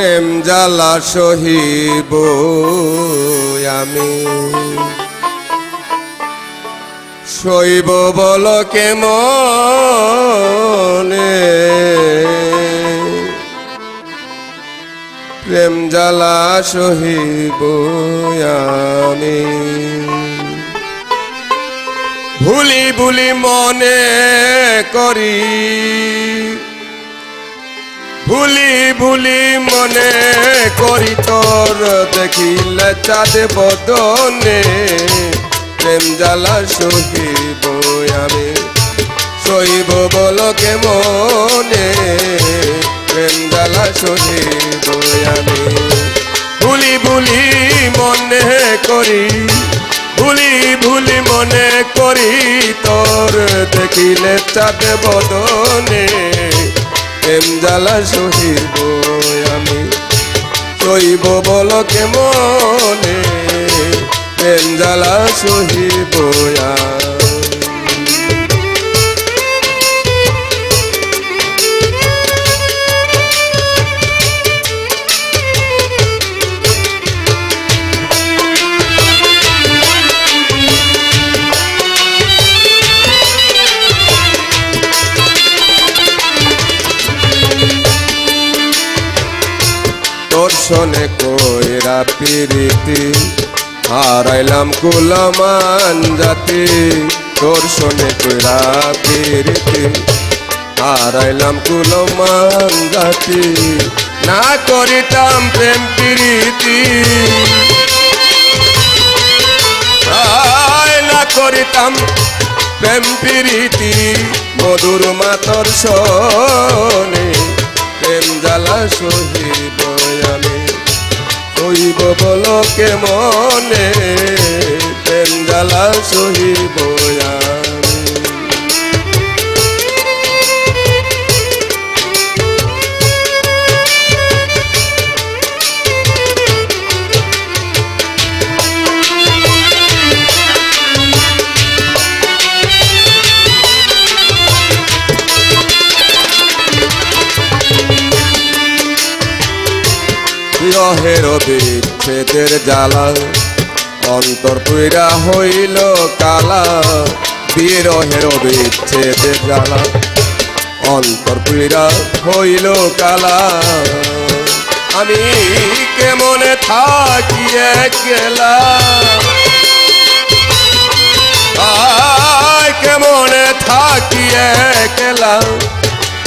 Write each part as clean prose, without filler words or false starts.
প্রেম জ্বালা সহিব আমি সইব বল কেমনে প্রেম জ্বালা সহিব আমি ভুলি ভুলি মনে করি ভুলি ভুলি মনে করি তোর দেখিলে চাঁদ বদনে প্রেম জ্বালা সহিব আমি সইব বল কেমনে প্রেম জ্বালা সহিব আমি ভুলি ভুলি মনে করি ভুলি ভুলি মনে করি তোর দেখিলে চাঁদ বদনে প্রেম জ্বালা সহিব আমি সইব বল কেমনে প্রেম জ্বালা সহিব দর্শনে কইরা প্রীতি হারাইলাম কুলমান জাতি দর্শনে কইরা প্রীতি হারাইলাম কুলমান জাতি না করিতাম প্রেম প্রীতি না করিতাম প্রেম প্রীতি মধুর মাতর শোনে প্রেম জ্বালা সহিব আমি সইব বল কেমনে প্রেম জ্বালা সহিব আমি বিরহের বিচ্ছেদের জ্বালা অন্তর পুইরা হইল কালা বিরহের বিচ্ছেদের জ্বালা অন্তর পুইরা হইল কালা আমি কেমনে থাকি একলা কেমনে থাকি একলা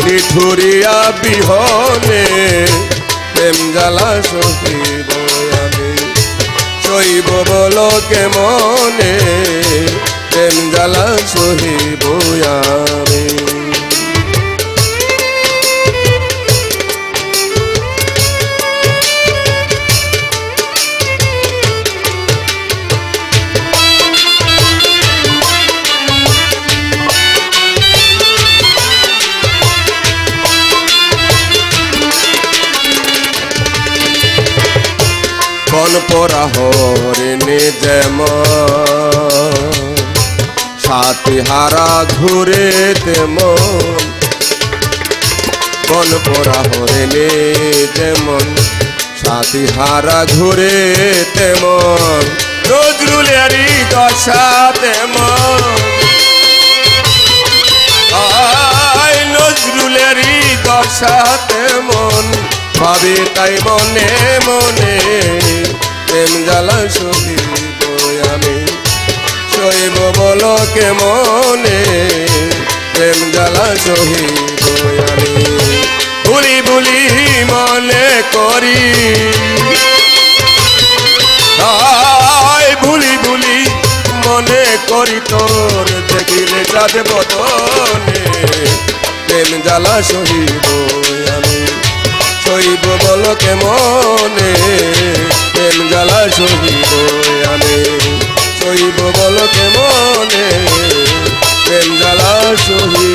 নিঠুরিয়া বিহনে প্রেম জ্বালা সহিব আমি সইব বল কেমনে প্রেম জ্বালা সহিব আমি বন পরা হরিণী যেমন সাথী হারা ঘুরে তেমন বন পরা হরিণী যেমন সাথী হারা ঘুরে তেমন নজরুলেরই দশা তেমন নজরুলেরই দশা তেমন ভাবে তাই মনে মনে প্রেম জ্বালা সহিব আমি সইব বল কেমনে প্রেম জ্বালা সহিব আমি ভুলি ভুলি মনে করি ভুলি ভুলি মনে করি তোর দেখিলে চাঁদ বদনে প্রেম জ্বালা সহিব আমি সইব বল কেমনে প্রেম জ্বালা সহিব আমি সইব বল কেমনে প্রেম জ্বালা সহিব